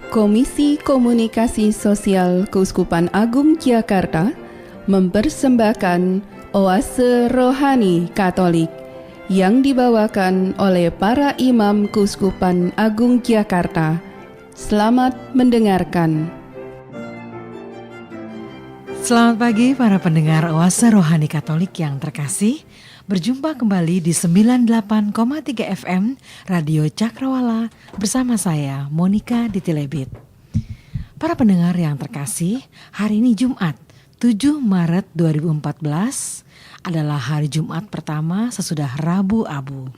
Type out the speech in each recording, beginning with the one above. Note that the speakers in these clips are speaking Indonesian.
Komisi Komunikasi Sosial Keuskupan Agung Jakarta mempersembahkan Oase Rohani Katolik yang dibawakan oleh para imam Keuskupan Agung Jakarta. Selamat mendengarkan. Selamat pagi para pendengar Oase Rohani Katolik yang terkasih. Berjumpa kembali di 98,3 FM Radio Cakrawala bersama saya Monica Ditilebit. Para pendengar yang terkasih, hari ini Jumat 7 Maret 2014 adalah hari Jumat pertama sesudah Rabu Abu.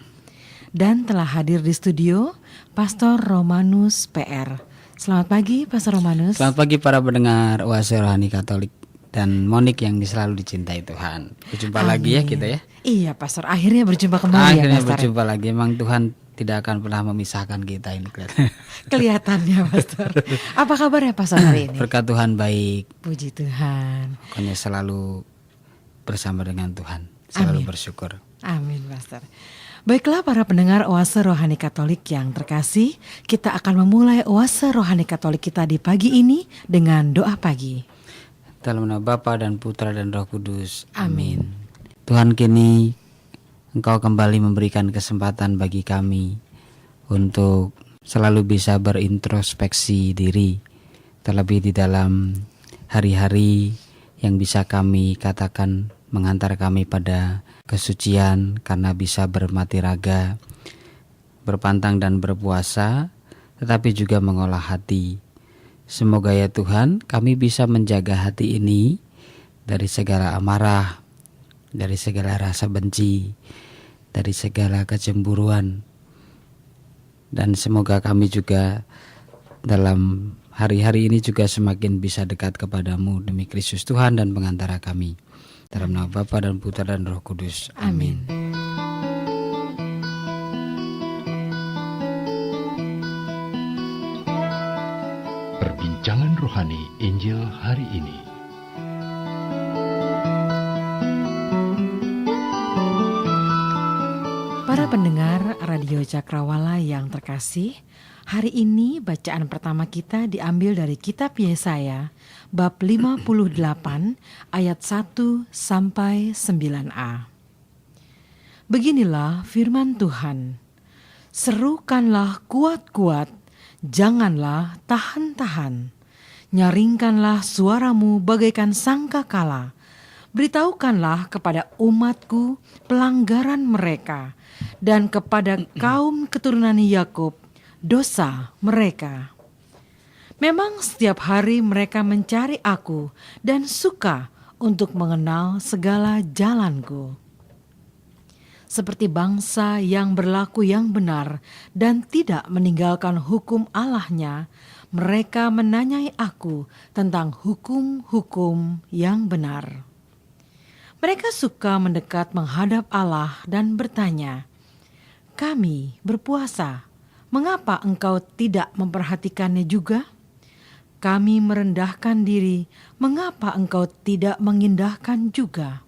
Dan telah hadir di studio Pastor Romanus PR. Selamat pagi Pastor Romanus. Selamat pagi para pendengar Oase Rohani Katolik dan Monik yang selalu dicintai Tuhan. Berjumpa lagi ya kita ya. Iya Pastor, akhirnya berjumpa kembali ya Pastor. Akhirnya berjumpa lagi, memang Tuhan tidak akan pernah memisahkan kita ini kelihatannya Pastor. Apa kabar ya Pastor hari ini? Berkat Tuhan baik. Puji Tuhan. Pokoknya selalu bersama dengan Tuhan, selalu bersyukur. Amin Pastor. Baiklah para pendengar Oase Rohani Katolik yang terkasih, kita akan memulai Oase Rohani Katolik kita di pagi ini dengan doa pagi. Dalam nama Bapa dan Putra dan Roh Kudus. Amin. Tuhan, kini Engkau kembali memberikan kesempatan bagi kami untuk selalu bisa berintrospeksi diri, terlebih di dalam hari-hari yang bisa kami katakan mengantar kami pada kesucian karena bisa bermati raga, berpantang dan berpuasa, tetapi juga mengolah hati. Semoga ya Tuhan kami bisa menjaga hati ini dari segala amarah, dari segala rasa benci, dari segala kecemburuan. Dan semoga kami juga dalam hari-hari ini juga semakin bisa dekat kepadamu demi Kristus Tuhan dan pengantara kami. Dalam nama Bapa dan Putra dan Roh Kudus. Amin. Perbincangan Rohani Injil hari ini. Para pendengar Radio Cakrawala yang terkasih, hari ini bacaan pertama kita diambil dari kitab Yesaya bab 58 ayat 1 sampai 9a. Beginilah firman Tuhan. Serukanlah kuat-kuat, janganlah tahan-tahan. Nyaringkanlah suaramu bagaikan sangkakala. Beritahukanlah kepada umatku pelanggaran mereka, dan kepada kaum keturunan Yakub dosa mereka. Memang setiap hari mereka mencari aku dan suka untuk mengenal segala jalanku. Seperti bangsa yang berlaku yang benar dan tidak meninggalkan hukum Allahnya, mereka menanyai aku tentang hukum-hukum yang benar. Mereka suka mendekat menghadap Allah dan bertanya, "Kami berpuasa, mengapa engkau tidak memperhatikannya juga? Kami merendahkan diri, mengapa engkau tidak mengindahkan juga?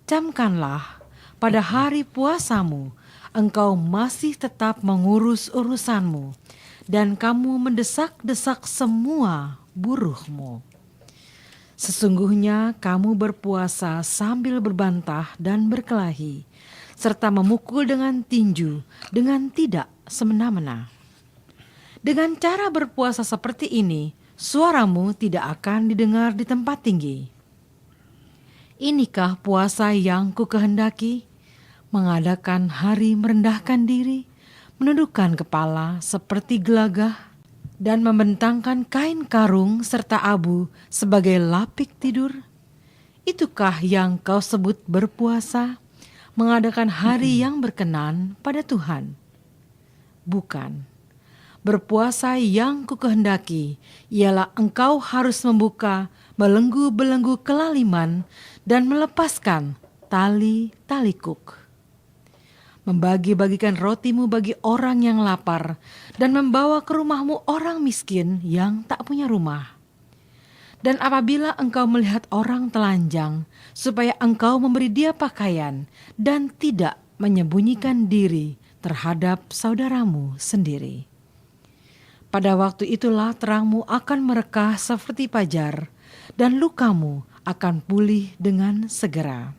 Camkanlah, pada hari puasamu, engkau masih tetap mengurus urusanmu, dan kamu mendesak-desak semua buruhmu. Sesungguhnya kamu berpuasa sambil berbantah dan berkelahi, serta memukul dengan tinju dengan tidak semena-mena. Dengan cara berpuasa seperti ini, suaramu tidak akan didengar di tempat tinggi. Inikah puasa yang kukehendaki? Mengadakan hari merendahkan diri, menundukkan kepala seperti gelagah, dan membentangkan kain karung serta abu sebagai lapik tidur? Itukah yang kau sebut berpuasa, mengadakan hari yang berkenan pada Tuhan? Bukan. Berpuasa yang kukehendaki ialah engkau harus membuka belenggu-belenggu kelaliman dan melepaskan tali-tali kuk. Membagi-bagikan rotimu bagi orang yang lapar, dan membawa ke rumahmu orang miskin yang tak punya rumah. Dan apabila engkau melihat orang telanjang, supaya engkau memberi dia pakaian, dan tidak menyembunyikan diri terhadap saudaramu sendiri. Pada waktu itulah terangmu akan merekah seperti fajar, dan lukamu akan pulih dengan segera.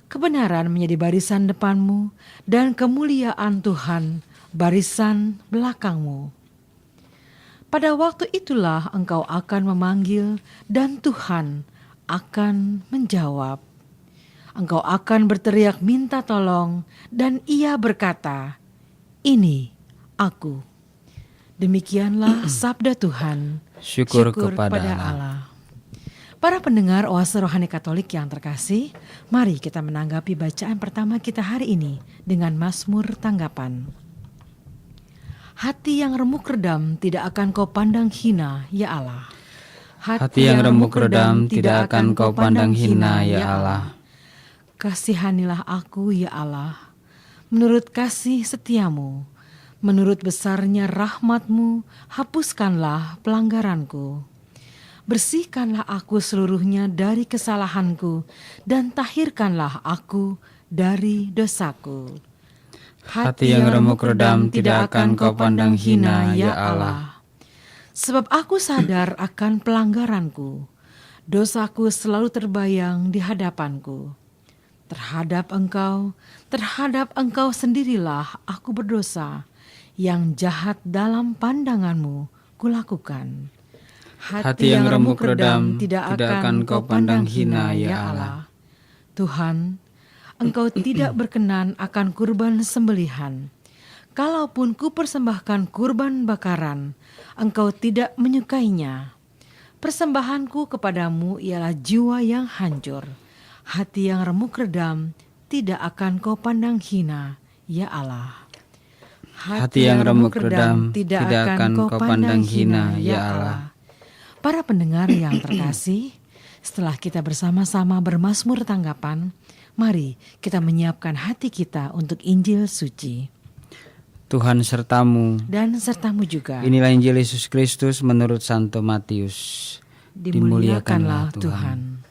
Kebenaran menjadi barisan depanmu, dan kemuliaan Tuhan barisan belakangmu. Pada waktu itulah engkau akan memanggil, dan Tuhan akan menjawab. Engkau akan berteriak minta tolong, dan Ia berkata, "Ini aku." Demikianlah sabda Tuhan. Syukur kepada Allah. Para pendengar Oase Rohani Katolik yang terkasih, mari kita menanggapi bacaan pertama kita hari ini dengan Mazmur tanggapan. Hati yang remuk redam tidak akan kau pandang hina, ya Allah. Hati yang remuk redam tidak akan kau pandang hina, ya Allah. Kasihanilah aku, ya Allah, menurut kasih setiamu, menurut besarnya rahmat-Mu, hapuskanlah pelanggaranku. Bersihkanlah aku seluruhnya dari kesalahanku, dan tahirkanlah aku dari dosaku. Hati yang remuk redam tidak akan kau pandang hina, ya Allah. Sebab aku sadar akan pelanggaranku, dosaku selalu terbayang di hadapanku. Terhadap engkau sendirilah aku berdosa, yang jahat dalam pandangan-Mu kulakukan. Hati yang remuk redam tidak akan kau pandang hina, ya Allah. Tuhan, Engkau tidak berkenan akan kurban sembelihan. Kalaupun ku persembahkan kurban bakaran, Engkau tidak menyukainya. Persembahanku kepadamu ialah jiwa yang hancur. Hati yang remuk redam tidak akan kau pandang hina, ya Allah. Hati yang remuk redam tidak akan kau pandang hina, ya Allah. Para pendengar yang terkasih, setelah kita bersama-sama bermazmur tanggapan, mari kita menyiapkan hati kita untuk Injil suci. Tuhan sertamu dan sertamu juga. Inilah Injil Yesus Kristus menurut Santo Matius. Dimuliakanlah Tuhan.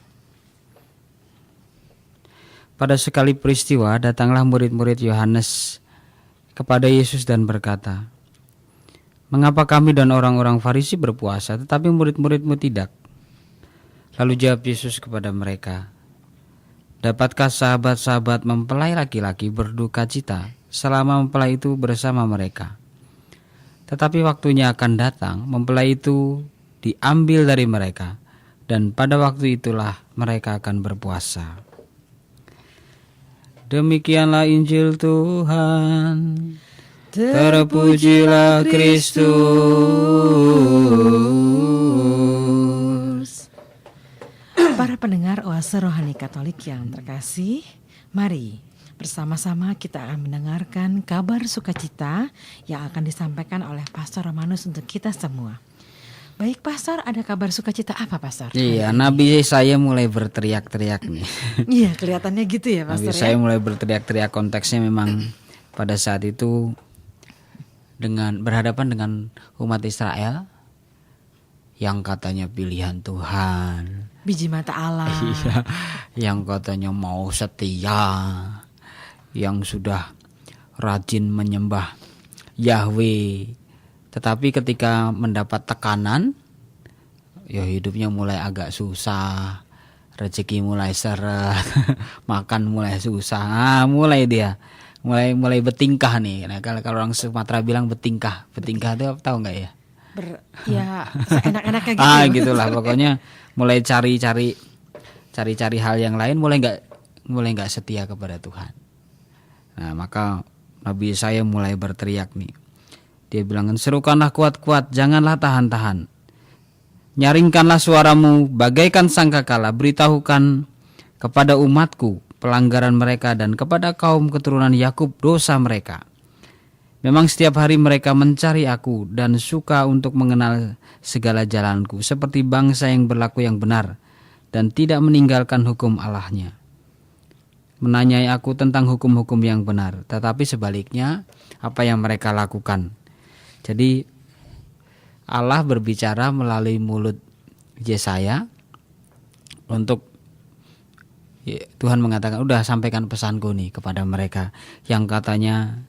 Pada sekali peristiwa datanglah murid-murid Yohanes kepada Yesus dan berkata, "Mengapa kami dan orang-orang Farisi berpuasa, tetapi murid-murid-Mu tidak?" Lalu jawab Yesus kepada mereka, "Dapatkah sahabat-sahabat mempelai laki-laki berduka cita selama mempelai itu bersama mereka? Tetapi waktunya akan datang, mempelai itu diambil dari mereka, dan pada waktu itulah mereka akan berpuasa." Demikianlah Injil Tuhan. Terpujilah Kristus. Para pendengar Oase Rohani Katolik yang terkasih, mari bersama-sama kita akan mendengarkan kabar sukacita yang akan disampaikan oleh Pastor Romanus untuk kita semua. Baik Pastor, ada kabar sukacita apa Pastor? Iya, Nabi saya mulai berteriak-teriak nih. Iya, kelihatannya gitu ya Pastor. Nabi saya mulai berteriak-teriak, konteksnya memang pada saat itu dengan berhadapan dengan umat Israel yang katanya pilihan Tuhan, biji mata Allah. Iya, yang katanya mau setia, yang sudah rajin menyembah Yahweh. Tetapi ketika mendapat tekanan, ya hidupnya mulai agak susah, rezeki mulai seret, makan mulai susah. Mulai betingkah nih. Nah, kalau orang Sumatera bilang betingkah itu tahu nggak ya? Ya seenak-enaknya gitu. Gitulah pokoknya mulai cari hal yang lain, mulai nggak setia kepada Tuhan. Nah, maka Nabi saya mulai berteriak nih. Dia bilang, "Serukanlah kuat-kuat, janganlah tahan-tahan. Nyaringkanlah suaramu bagaikan sangkakala, beritahukan kepada umatku pelanggaran mereka dan kepada kaum keturunan Yakub dosa mereka. Memang setiap hari mereka mencari aku dan suka untuk mengenal segala jalanku, seperti bangsa yang berlaku yang benar dan tidak meninggalkan hukum Allahnya. Menanyai aku tentang hukum-hukum yang benar, tetapi sebaliknya apa yang mereka lakukan." Jadi Allah berbicara melalui mulut Yesaya untuk Tuhan mengatakan, udah sampaikan pesanku nih kepada mereka yang katanya,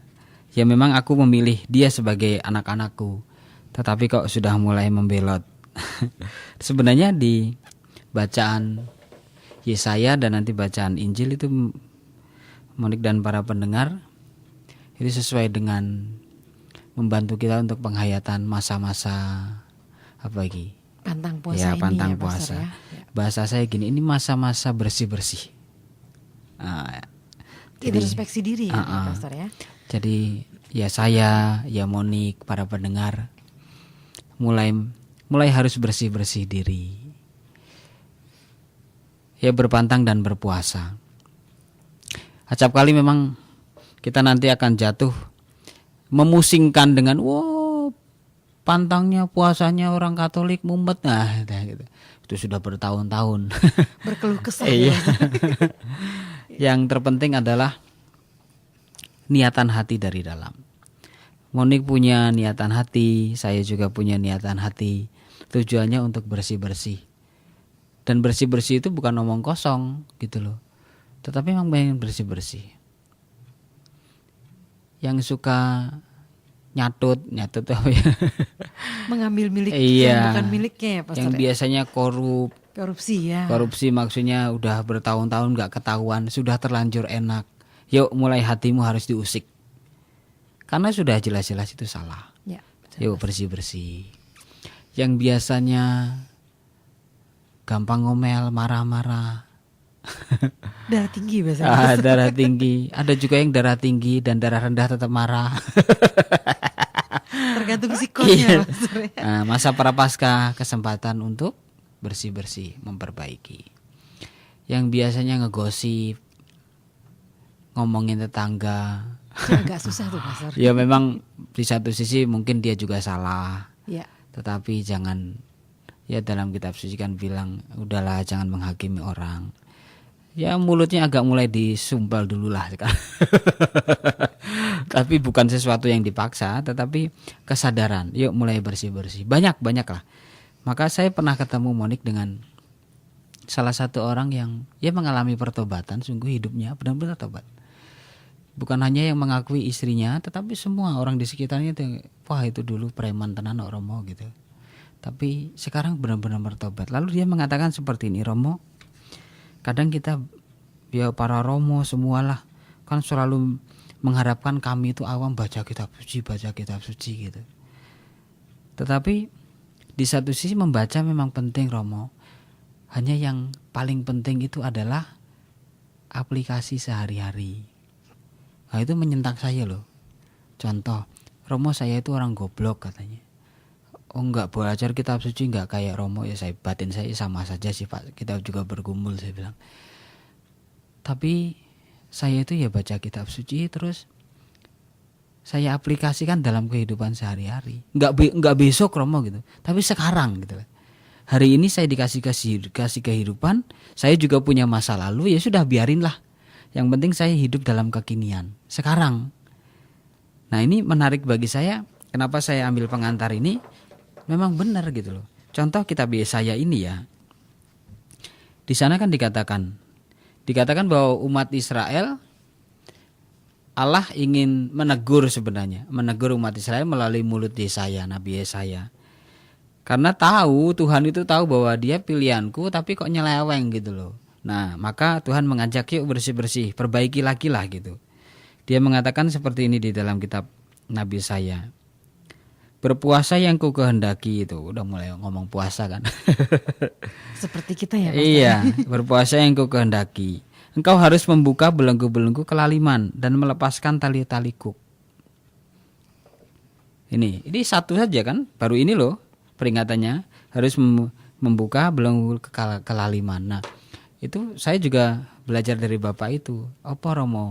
ya memang aku memilih dia sebagai anak-anakku, tetapi kok sudah mulai membelot. Sebenarnya di bacaan Yesaya dan nanti bacaan Injil itu, Monik dan para pendengar, itu sesuai dengan membantu kita untuk penghayatan masa-masa apa lagi? Pantang puasa Ya, ini pantang ya, Pastor, puasa. ya. Bahasa saya gini, ini masa-masa bersih-bersih. Introspeksi diri ya, Pastor ya. Jadi ya saya, ya Monik, para pendengar mulai harus bersih-bersih diri. Ya, berpantang dan berpuasa. Acap kali memang kita nanti akan jatuh memusingkan dengan pantangnya puasanya orang Katolik mumet, gitu. Itu sudah bertahun-tahun. Berkeluh kesah. Iya. Yang terpenting adalah niatan hati dari dalam. Monik punya niatan hati, saya juga punya niatan hati. Tujuannya untuk bersih-bersih. Dan bersih-bersih itu bukan omong kosong gitu loh. Tetapi memang pengen bersih-bersih. Yang suka nyatut apa ya? Mengambil milik yang bukan miliknya ya, Pastor. Yang biasanya korupsi ya. Korupsi maksudnya udah bertahun-tahun gak ketahuan, sudah terlanjur enak. Yuk, mulai hatimu harus diusik. Karena sudah jelas-jelas itu salah. Ya, betul. Yuk, bersih-bersih. Yang biasanya gampang ngomel, marah-marah. Darah tinggi biasanya. Darah tinggi. Ada juga yang darah tinggi dan darah rendah tetap marah. Tergantung sikonnya. Masa prapaskah kesempatan untuk bersih-bersih, memperbaiki. Yang biasanya ngegosip, ngomongin tetangga. Agak susah tuh, Pastor. Ya memang di satu sisi mungkin dia juga salah. Ya. Tetapi jangan, ya dalam kitab suci kan bilang, udahlah jangan menghakimi orang. Ya mulutnya agak mulai disumpal dulu lah. Tapi bukan sesuatu yang dipaksa, tetapi kesadaran. Yuk mulai bersih-bersih. Banyak lah. Maka saya pernah ketemu Monik dengan salah satu orang yang mengalami pertobatan. Sungguh hidupnya benar-benar tobat. Bukan hanya yang mengakui istrinya, tetapi semua orang di sekitarnya itu, wah itu dulu preman tenan Romo gitu. Tapi sekarang benar-benar bertobat. Lalu dia mengatakan seperti ini, Romo, kadang kita, ya para Romo semualah kan selalu mengharapkan kami itu awam baca kitab suci gitu. Tetapi di satu sisi membaca memang penting, Romo. Hanya yang paling penting itu adalah aplikasi sehari-hari. Nah itu menyentak saya loh. Contoh, Romo saya itu orang goblok katanya. Oh enggak, belajar kitab suci enggak kayak Romo. Ya saya batin saya sama saja sih Pak. Kita juga bergumul, saya bilang. Tapi saya itu ya baca kitab suci terus saya aplikasikan dalam kehidupan sehari-hari. Enggak besok Romo gitu. Tapi sekarang gitu lah. Hari ini saya dikasih kehidupan, saya juga punya masa lalu, ya sudah biarinlah. Yang penting saya hidup dalam kekinian sekarang. Nah ini menarik bagi saya. Kenapa saya ambil pengantar ini? Memang benar gitu loh. Contoh kitab Yesaya ini ya. Di sana kan dikatakan bahwa umat Israel, Allah ingin menegur sebenarnya, menegur umat Israel melalui mulut Yesaya, Nabi Yesaya. Karena Tuhan itu tahu bahwa dia pilihanku tapi kok nyeleweng gitu loh. Nah maka Tuhan mengajak yuk bersih-bersih, perbaiki lagi lah gitu. Dia mengatakan seperti ini di dalam kitab Nabi Yesaya. Berpuasa yang ku kehendaki, itu udah mulai ngomong puasa kan. Seperti kita ya, Pastor. Iya, berpuasa yang ku kehendaki. Engkau harus membuka belenggu-belenggu kelaliman dan melepaskan tali-tali kuk. Ini satu saja kan, baru ini loh peringatannya, harus membuka belenggu kelaliman. Nah, itu saya juga belajar dari Bapak itu. Apa Romo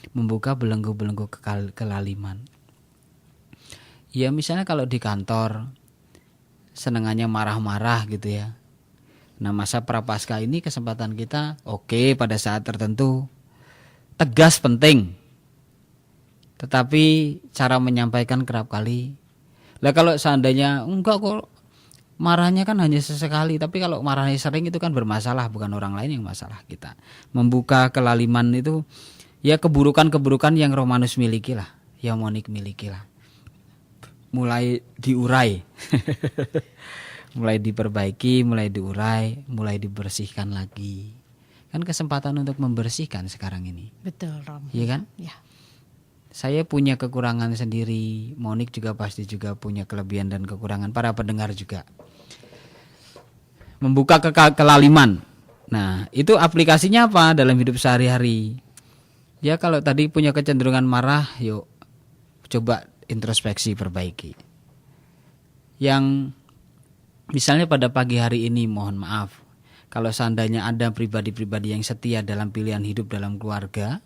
membuka belenggu-belenggu kelaliman? Ya misalnya kalau di kantor senengannya marah-marah gitu ya. Nah masa prapaskah ini kesempatan kita oke, pada saat tertentu tegas penting. Tetapi cara menyampaikan kerap kali. Lah kalau seandainya enggak kok, marahnya kan hanya sesekali, tapi kalau marahnya sering itu kan bermasalah, bukan orang lain yang masalah kita. Membuka kelaliman itu ya keburukan-keburukan yang Romanus miliki lah, yang Monik miliki lah. mulai diurai. Mulai diperbaiki, mulai diurai, mulai dibersihkan lagi. Kan kesempatan untuk membersihkan sekarang ini. Betul, Rom. Iya kan? Ya. Saya punya kekurangan sendiri, Monik juga pasti juga punya kelebihan dan kekurangan, para pendengar juga. Membuka kelaliman. Nah, itu aplikasinya apa dalam hidup sehari-hari? Ya kalau tadi punya kecenderungan marah, yuk coba introspeksi, perbaiki. Yang misalnya pada pagi hari ini, mohon maaf, kalau seandainya ada pribadi-pribadi yang setia dalam pilihan hidup dalam keluarga,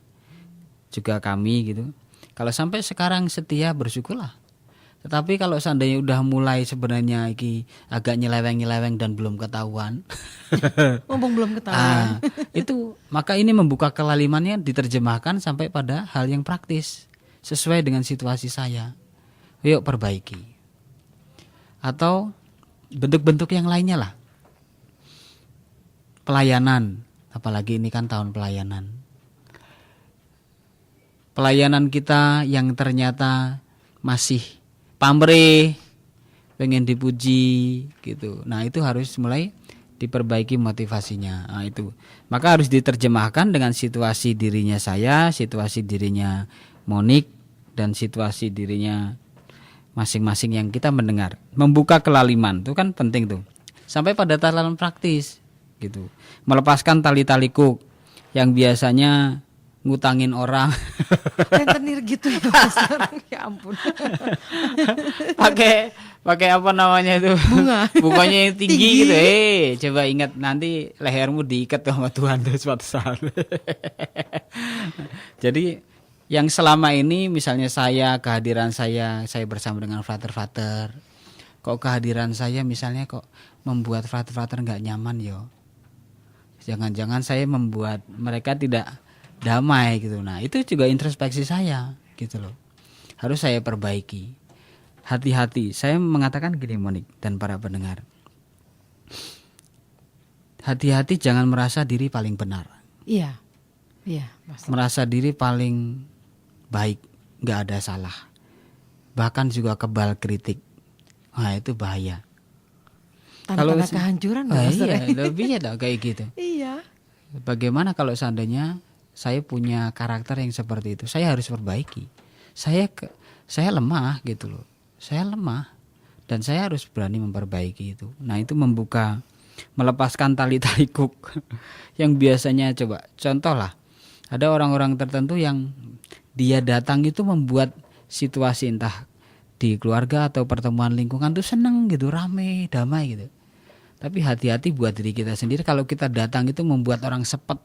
juga kami gitu. Kalau sampai sekarang setia, bersyukurlah. Tetapi kalau seandainya udah mulai sebenarnya iki agak nyeleweng-nyeleweng dan belum ketahuan, Mumpung belum ketahuan. itu maka ini membuka kelalimannya diterjemahkan sampai pada hal yang praktis sesuai dengan situasi saya. Yuk perbaiki. Atau bentuk-bentuk yang lainnya lah. Pelayanan, apalagi ini kan tahun pelayanan. Pelayanan kita yang ternyata masih pamrih, pengen dipuji gitu. Nah, itu harus mulai diperbaiki motivasinya. Nah, itu. Maka harus diterjemahkan dengan situasi dirinya saya, situasi dirinya Monik, dan situasi dirinya masing-masing yang kita mendengar. Membuka kelaliman itu kan penting tuh. Sampai pada tataran praktis gitu. Melepaskan tali-tali kuk yang biasanya ngutangin orang. Rentenir gitu ya, Pastor. Ya ampun. pakai apa namanya itu? Bunganya yang tinggi gitu. Coba ingat nanti lehermu diikat sama Tuhan tuh suatu saat. Jadi yang selama ini misalnya kehadiran saya bersama dengan frater-frater. Kok kehadiran saya misalnya kok membuat frater-frater enggak nyaman yo. Jangan-jangan saya membuat mereka tidak damai gitu. Nah, itu juga introspeksi saya gitu loh. Harus saya perbaiki. Hati-hati. Saya mengatakan gini, Monik dan para pendengar. Hati-hati jangan merasa diri paling benar. Iya. Iya, Mas. Merasa diri paling baik, enggak ada salah. Bahkan juga kebal kritik. Nah, itu bahaya. Tanda-tanda kehancuran iya, lebih ya kayak gitu. Iya. Bagaimana kalau seandainya saya punya karakter yang seperti itu, saya harus perbaiki. Saya lemah gitu loh. Saya lemah dan saya harus berani memperbaiki itu. Nah, itu melepaskan tali-tali kuk yang biasanya contoh lah. Ada orang-orang tertentu yang dia datang itu membuat situasi entah di keluarga atau pertemuan lingkungan tuh seneng gitu, rame, damai gitu. Tapi hati-hati buat diri kita sendiri kalau kita datang itu membuat orang sepet.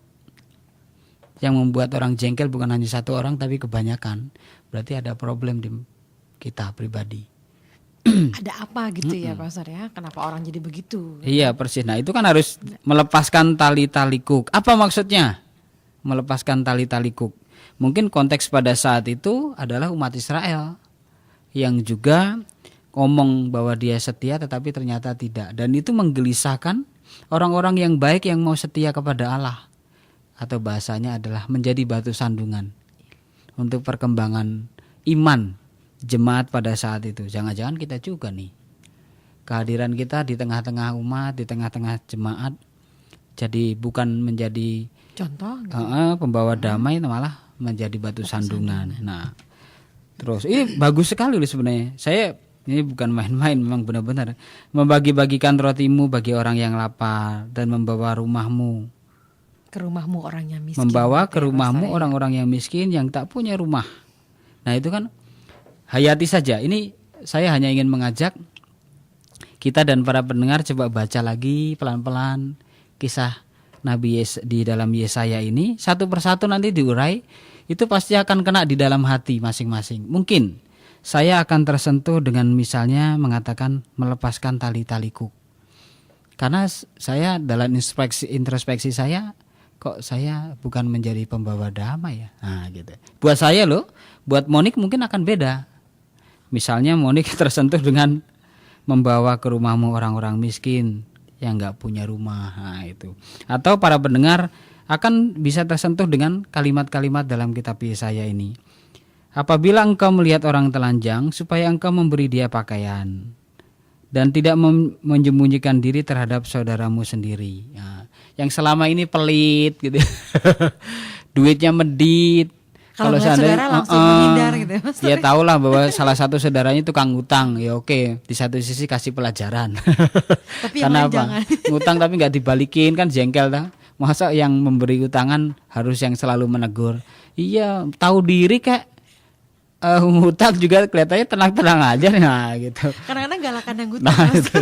Yang membuat orang jengkel bukan hanya satu orang tapi kebanyakan. Berarti ada problem di kita pribadi. Ada apa gitu ya, Pastor ya? Kenapa orang jadi begitu? Iya, persis. Nah, itu kan harus melepaskan tali-tali kuk. Apa maksudnya? Melepaskan tali-tali kuk. Mungkin konteks pada saat itu adalah umat Israel yang juga ngomong bahwa dia setia tetapi ternyata tidak. Dan itu menggelisahkan orang-orang yang baik yang mau setia kepada Allah. Atau bahasanya adalah menjadi batu sandungan untuk perkembangan iman jemaat pada saat itu. Jangan-jangan kita juga nih, kehadiran kita di tengah-tengah umat, di tengah-tengah jemaat, jadi bukan menjadi contoh pembawa damai, malah menjadi batu sandungan. Nah, terus ini bagus sekali loh sebenarnya. Saya ini bukan main-main, memang benar-benar membagi-bagikan rotimu bagi orang yang lapar dan membawa rumahmu ke rumahmu orang yang miskin. Membawa ke rumahmu orang-orang yang miskin yang tak punya rumah. Nah, itu kan hayati saja. Ini saya hanya ingin mengajak kita dan para pendengar coba baca lagi pelan-pelan kisah Nabi di dalam Yesaya ini, satu persatu nanti diurai. Itu pasti akan kena di dalam hati masing-masing. Mungkin saya akan tersentuh dengan misalnya mengatakan melepaskan tali-tali kuk. Karena saya dalam introspeksi saya, kok saya bukan menjadi pembawa damai ya. Nah, gitu. Buat saya loh, buat Monik mungkin akan beda. Misalnya Monik tersentuh dengan membawa ke rumahmu orang-orang miskin yang nggak punya rumah. Nah, itu. Atau para pendengar akan bisa tersentuh dengan kalimat-kalimat dalam kitab Yesaya ini. Apabila engkau melihat orang telanjang, supaya engkau memberi dia pakaian, dan tidak menyembunyikan diri terhadap saudaramu sendiri. Nah, yang selama ini pelit gitu, duitnya medit. Kalau saudara langsung menghindar gitu. Ya tahulah bahwa salah satu saudaranya tukang ngutang. Ya oke, di satu sisi kasih pelajaran. Tapi karena apa? Jangan. Ngutang tapi nggak dibalikin kan jengkel dah. Masa yang memberi utangan harus yang selalu menegur. Iya, tahu diri kayak ngutang juga kelihatannya tenang-tenang aja, nah gitu. Kadang-kadang galakan yang ngutang. Nah, itu.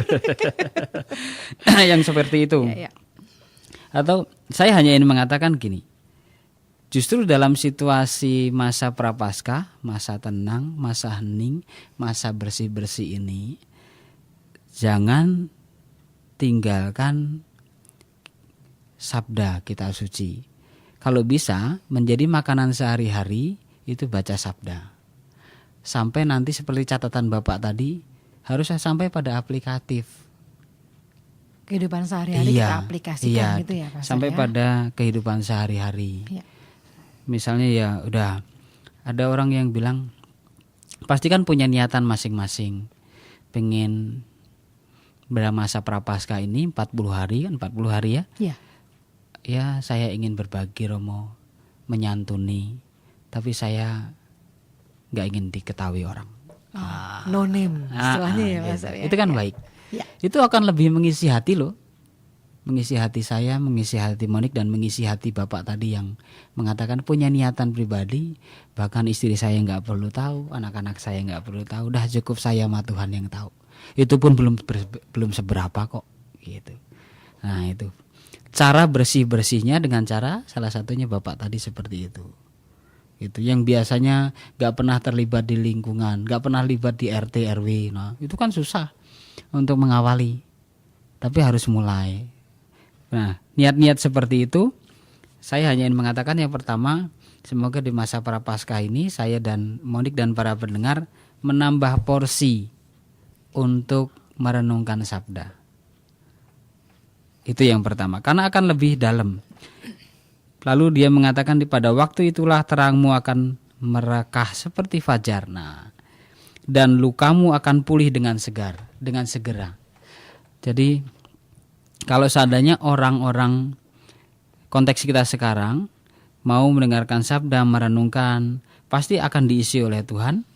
Yang seperti itu. Ya. Atau saya hanya ingin mengatakan gini. Justru dalam situasi masa prapaskah, masa tenang, masa hening, masa bersih-bersih ini, jangan tinggalkan sabda kitab suci. Kalau bisa menjadi makanan sehari-hari itu baca sabda. Sampai nanti seperti catatan Bapak tadi harus sampai pada aplikatif. Kehidupan sehari-hari kita aplikasikan gitu ya Pastor. Sampai pada kehidupan sehari-hari. Ya. Misalnya ya udah ada orang yang bilang pasti kan punya niatan masing-masing. Pengen bermasa prapaskah ini 40 hari kan 40 hari ya. Iya. Ya saya ingin berbagi Romo, menyantuni, tapi saya nggak ingin diketahui orang. No name istilahnya ya Mas. Itu kan baik. Ya. Itu akan lebih mengisi hati loh. Mengisi hati saya, mengisi hati Monik dan mengisi hati Bapak tadi yang mengatakan punya niatan pribadi. Bahkan istri saya nggak perlu tahu, anak-anak saya nggak perlu tahu. Udah cukup saya sama Tuhan yang tahu. Itu pun belum seberapa kok gitu. Nah itu cara bersih-bersihnya dengan cara salah satunya Bapak tadi seperti itu. Itu yang biasanya nggak pernah terlibat di lingkungan, nggak pernah libat di RT RW. Nah itu kan susah untuk mengawali, tapi harus mulai. Nah niat-niat seperti itu saya hanya ingin mengatakan yang pertama, semoga di masa prapaskah ini saya dan Monik dan para pendengar menambah porsi untuk merenungkan sabda. Itu yang pertama, karena akan lebih dalam. Lalu dia mengatakan pada waktu itulah terangmu akan merekah seperti fajar. Nah, dan lukamu akan pulih dengan segera. Jadi kalau seandainya orang-orang konteks kita sekarang mau mendengarkan sabda, merenungkan, pasti akan diisi oleh Tuhan.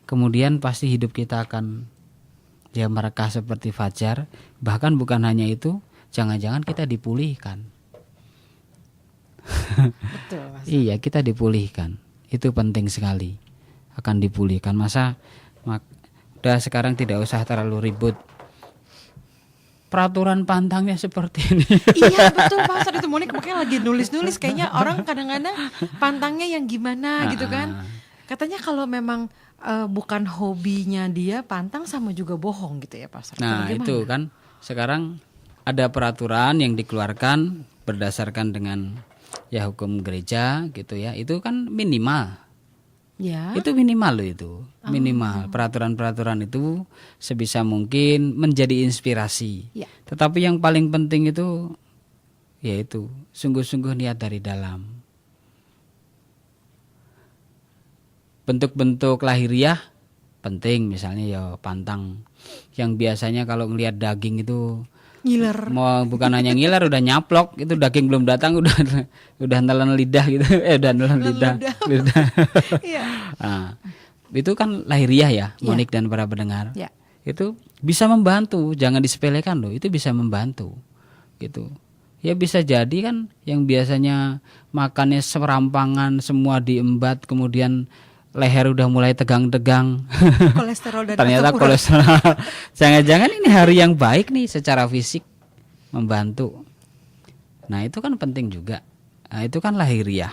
Kemudian pasti hidup kita akan merekah seperti fajar. Bahkan bukan hanya itu, jangan-jangan kita dipulihkan. Betul, Mas. Iya, kita dipulihkan. Itu penting sekali. Akan dipulihkan. Udah sekarang tidak usah terlalu ribut. Peraturan pantangnya seperti ini. Iya betul Pak. Itu Monik makanya lagi nulis-nulis. Kayaknya orang kadang-kadang pantangnya yang gimana gitu kan. Katanya kalau memang bukan hobinya dia, pantang sama juga bohong gitu ya Pak. Nah itu kan sekarang ada peraturan yang dikeluarkan berdasarkan dengan ya hukum gereja gitu ya. Itu kan minimal. Ya. Itu minimal loh itu. Minimal. Peraturan-peraturan itu sebisa mungkin menjadi inspirasi. Ya. Tetapi yang paling penting itu yaitu sungguh-sungguh niat dari dalam. Bentuk-bentuk lahiriah penting, misalnya ya pantang. Yang biasanya kalau ngelihat daging itu ngiler. Mau bukan hanya ngiler, udah nyaplok, itu daging belum datang udah nelan lidah gitu. Udah nelan lidah. Iya. Nah, itu kan lahiriah ya, Monik dan para pendengar. Ya. Itu bisa membantu, jangan disepelekan loh. Itu bisa membantu. Gitu. Ya bisa jadi kan yang biasanya makannya serampangan, semua diembat, kemudian leher udah mulai tegang-tegang. Kolesterol dan ternyata kolesterol. Jangan-jangan ini hari yang baik nih secara fisik, membantu. Nah itu kan penting juga. Nah, itu kan lahiriah.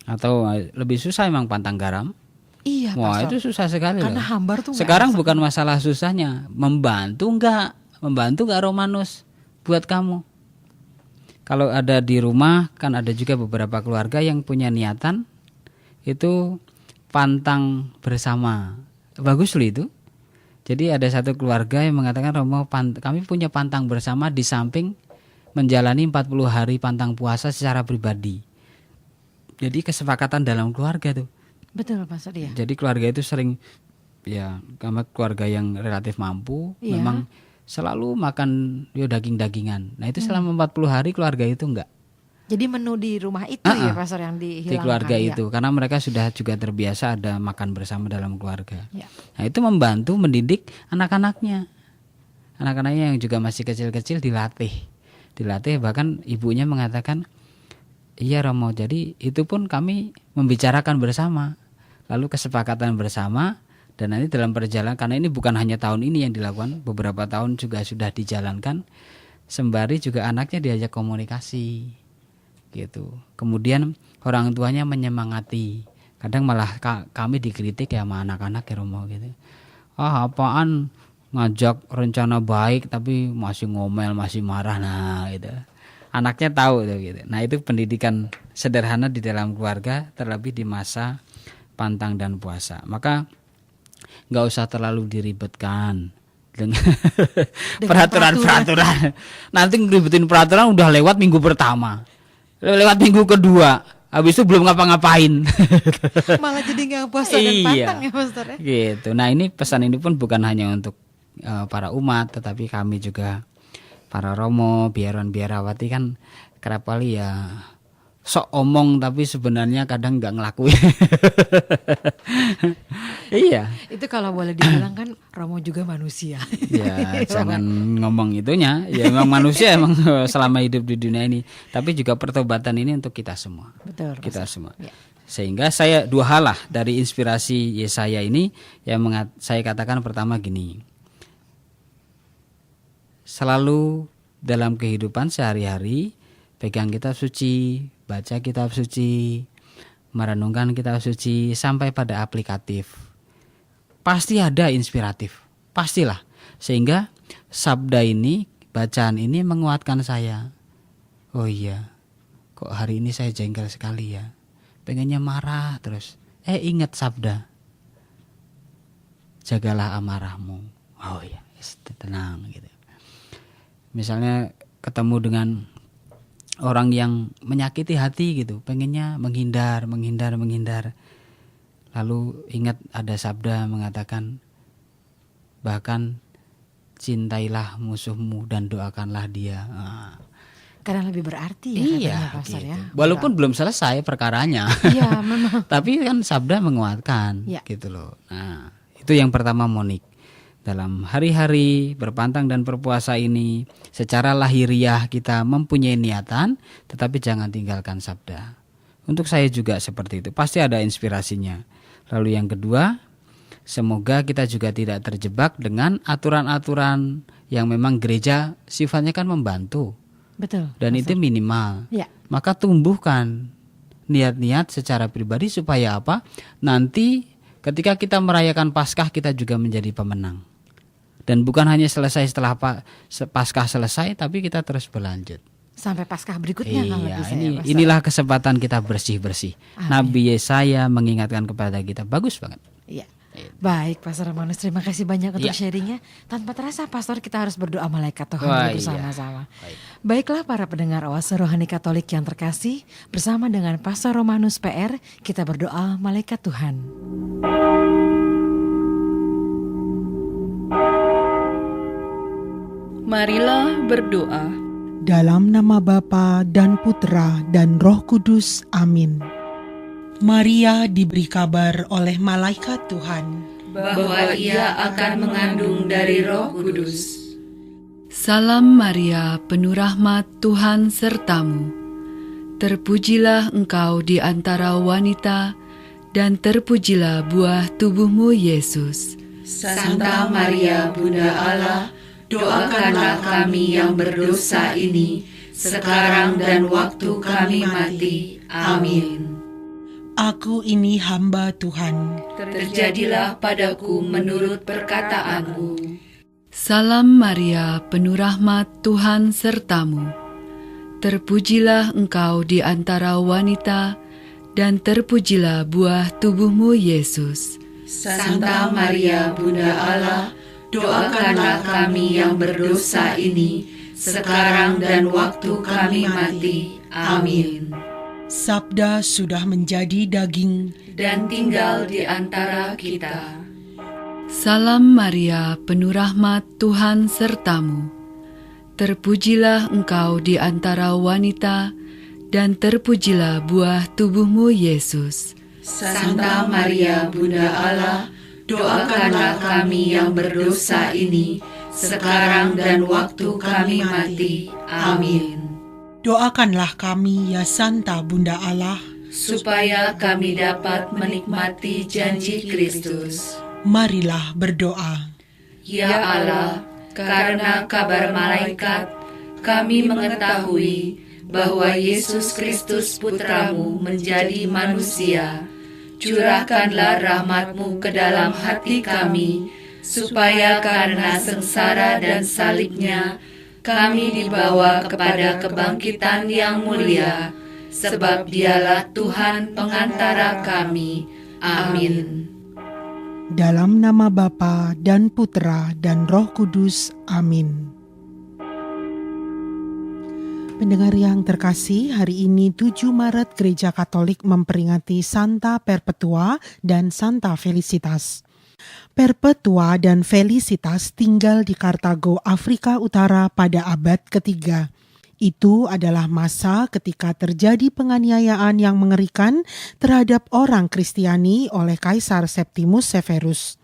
Atau lebih susah emang pantang garam. Iya Wah Pastor. itu susah sekali. Karena loh. hambar tuh sekarang bukan masalah susahnya, membantu enggak Romanus buat kamu. Kalau ada di rumah kan ada juga beberapa keluarga yang punya niatan itu pantang bersama. Bagus loh itu. Jadi ada satu keluarga yang mengatakan Romo, kami punya pantang bersama di samping menjalani 40 hari pantang puasa secara pribadi. Jadi kesepakatan dalam keluarga tuh. Betul Pastor ya. Jadi keluarga itu sering ya, karena keluarga yang relatif mampu memang selalu makan daging-dagingan. Nah itu selama 40 hari keluarga itu enggak. Jadi menu di rumah itu ya Pastor yang dihilangkan. Di keluarga itu, karena mereka sudah juga terbiasa ada makan bersama dalam keluarga. Ya. Nah itu membantu mendidik anak-anaknya. Anak-anaknya yang juga masih kecil-kecil dilatih, bahkan ibunya mengatakan, iya Romo, jadi itu pun kami membicarakan bersama, lalu kesepakatan bersama. Dan nanti dalam perjalanan, karena ini bukan hanya tahun ini yang dilakukan, beberapa tahun juga sudah dijalankan, sembari juga anaknya diajak komunikasi gitu. Kemudian orang tuanya menyemangati. Kadang malah kami dikritik ya sama anak-anak ya Romo gitu. Apaan ngajak rencana baik tapi masih ngomel, masih marah, nah gitu. Anaknya tahu tuh gitu. Nah itu pendidikan sederhana di dalam keluarga, terlebih di masa pantang dan puasa. Maka nggak usah terlalu diribetkan dengan peraturan. Nanti ngeribetin peraturan udah lewat minggu pertama, lewat minggu kedua, habis itu belum ngapa-ngapain. Malah jadi nggak puasa dan pantang ya Pastor ya. Gitu. Nah ini pesan ini pun bukan hanya untuk para umat, tetapi kami juga para romo, biarawati kan kerap kali ya sok omong tapi sebenarnya kadang nggak ngelakuin. Iya. Itu kalau boleh dibilang kan Romo juga manusia. Ya jangan ngomong itunya. Ya memang manusia emang selama hidup di dunia ini. Tapi juga pertobatan ini untuk kita semua. Betul. Kita semua. Ya. Sehingga saya dua hal lah dari inspirasi Yesaya ini yang saya katakan pertama gini. Selalu dalam kehidupan sehari-hari pegang kitab suci, baca kitab suci, merenungkan kitab suci sampai pada aplikatif. Pasti ada inspiratif, pastilah. Sehingga sabda ini, bacaan ini menguatkan saya. Oh iya, kok hari ini saya jengkel sekali ya. Pengennya marah terus. Ingat sabda. Jagalah amarahmu. Oh iya, tenang gitu. Misalnya ketemu dengan orang yang menyakiti hati gitu, pengennya menghindar. Lalu ingat ada sabda mengatakan, bahkan cintailah musuhmu dan doakanlah dia. Karena lebih berarti ya katanya Pastor gitu. ya. Walaupun belum selesai perkaranya. Iya memang. Tapi kan sabda menguatkan gitu loh. Nah itu yang pertama Monik. Dalam hari-hari berpantang dan berpuasa ini, secara lahiriah kita mempunyai niatan, tetapi jangan tinggalkan sabda. Untuk saya juga seperti itu, pasti ada inspirasinya. Lalu yang kedua, semoga kita juga tidak terjebak dengan aturan-aturan yang memang gereja sifatnya kan membantu. Betul. Dan Pastor. itu minimal. Ya. Maka tumbuhkan niat-niat secara pribadi supaya apa? Nanti ketika kita merayakan Paskah kita juga menjadi pemenang. Dan bukan hanya selesai setelah Paskah selesai, tapi kita terus berlanjut sampai Paskah berikutnya. Inilah kesempatan kita bersih-bersih. Nabi Yesaya mengingatkan kepada kita, bagus banget. Iya. Baik Pastor Romanus, terima kasih banyak untuk sharingnya. Tanpa terasa Pastor, kita harus berdoa malaikat Tuhan bersama-sama. Baiklah para pendengar Oase Rohani Katolik yang terkasih, bersama dengan Pastor Romanus PR, kita berdoa malaikat Tuhan. Marilah berdoa. Dalam nama Bapa dan Putra dan Roh Kudus. Amin. Maria diberi kabar oleh malaikat Tuhan bahwa ia akan mengandung dari Roh Kudus. Salam Maria, penuh rahmat, Tuhan sertamu. Terpujilah engkau di antara wanita, dan terpujilah buah tubuhmu Yesus. Santa Maria, Bunda Allah, doakanlah kami yang berdosa ini, sekarang dan waktu kami mati. Amin. Aku ini hamba Tuhan. Terjadilah padaku menurut perkataanmu. Salam Maria, penuh rahmat, Tuhan sertamu. Terpujilah engkau di antara wanita, dan terpujilah buah tubuhmu Yesus. Santa Maria, Bunda Allah, doakanlah kami yang berdosa ini, sekarang dan waktu kami mati. Amin. Sabda sudah menjadi daging dan tinggal di antara kita. Salam Maria, penuh rahmat, Tuhan sertamu. Terpujilah engkau di antara wanita, dan terpujilah buah tubuhmu, Yesus. Santa Maria, Bunda Allah, doakanlah kami yang berdosa ini, sekarang dan waktu kami mati. Amin. Doakanlah kami, ya Santa Bunda Allah, Supaya kami dapat menikmati janji Kristus. marilah berdoa. Ya Allah, karena kabar malaikat, kami mengetahui bahwa Yesus Kristus Putramu menjadi manusia. Curahkanlah rahmat-Mu ke dalam hati kami, supaya karena sengsara dan salibnya, kami dibawa kepada kebangkitan yang mulia, sebab Dialah Tuhan pengantara kami. Amin. Dalam nama Bapa dan Putra dan Roh Kudus. Amin. Pendengar yang terkasih, hari ini 7 Maret Gereja Katolik memperingati Santa Perpetua dan Santa Felicitas. Perpetua dan Felicitas tinggal di Kartago, Afrika Utara pada abad ketiga. Itu adalah masa ketika terjadi penganiayaan yang mengerikan terhadap orang Kristiani oleh Kaisar Septimus Severus.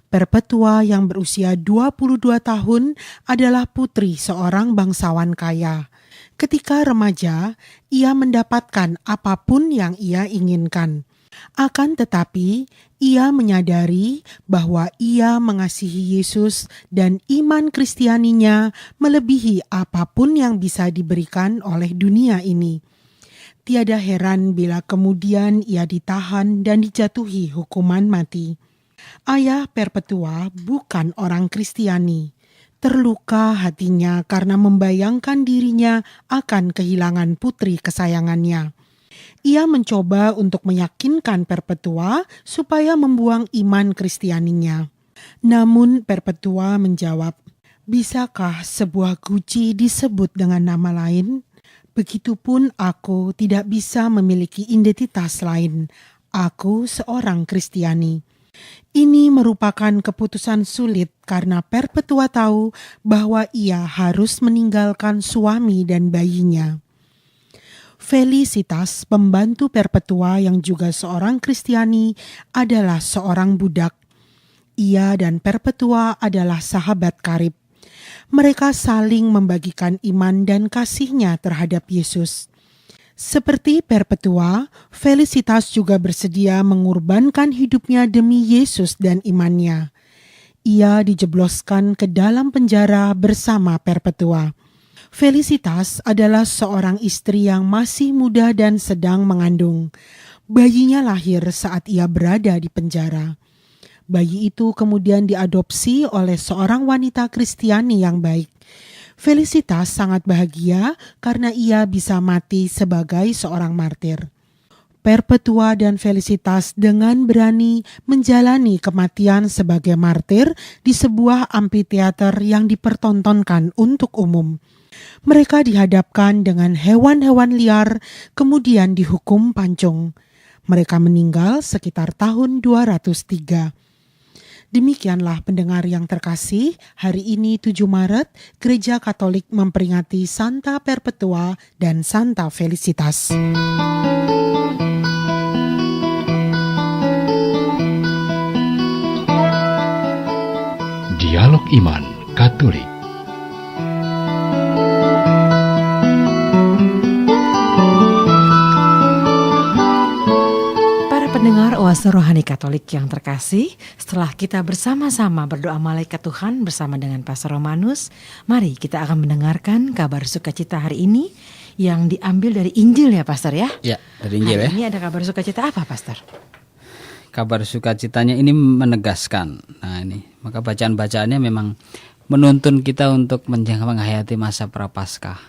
Perpetua yang berusia 22 tahun adalah putri seorang bangsawan kaya. Ketika remaja, ia mendapatkan apapun yang ia inginkan. Akan tetapi, ia menyadari bahwa ia mengasihi Yesus dan iman Kristianinya melebihi apapun yang bisa diberikan oleh dunia ini. Tiada heran bila kemudian ia ditahan dan dijatuhi hukuman mati. Ayah Perpetua bukan orang Kristiani. Terluka hatinya karena membayangkan dirinya akan kehilangan putri kesayangannya. Ia mencoba untuk meyakinkan Perpetua supaya membuang iman Kristianinya. Namun Perpetua menjawab, "Bisakah sebuah guci disebut dengan nama lain? Begitupun aku tidak bisa memiliki identitas lain. Aku seorang Kristiani." Ini merupakan keputusan sulit karena Perpetua tahu bahwa ia harus meninggalkan suami dan bayinya. Felicitas, pembantu Perpetua yang juga seorang Kristiani, adalah seorang budak. Ia dan Perpetua adalah sahabat karib. Mereka saling membagikan iman dan kasihnya terhadap Yesus. Seperti Perpetua, Felicitas juga bersedia mengorbankan hidupnya demi Yesus dan imannya. Ia dijebloskan ke dalam penjara bersama Perpetua. Felicitas adalah seorang istri yang masih muda dan sedang mengandung. Bayinya lahir saat ia berada di penjara. Bayi itu kemudian diadopsi oleh seorang wanita Kristiani yang baik. Felicitas sangat bahagia karena ia bisa mati sebagai seorang martir. Perpetua dan Felicitas dengan berani menjalani kematian sebagai martir di sebuah amfiteater yang dipertontonkan untuk umum. Mereka dihadapkan dengan hewan-hewan liar, kemudian dihukum pancung. Mereka meninggal sekitar tahun 203. Demikianlah pendengar yang terkasih, hari ini 7 Maret, Gereja Katolik memperingati Santa Perpetua dan Santa Felicitas. Dialog Iman Katolik. Pendengar Oase Rohani Katolik yang terkasih, setelah kita bersama-sama berdoa malaikat Tuhan bersama dengan Pastor Romanus, mari kita akan mendengarkan kabar sukacita hari ini yang diambil dari Injil ya Pastor ya? Ya, dari Injil hari ya. Ini ada kabar sukacita apa Pastor? Kabar sukacitanya ini menegaskan. Nah ini, maka bacaan-bacaannya memang menuntun kita untuk menghayati masa Prapaskah.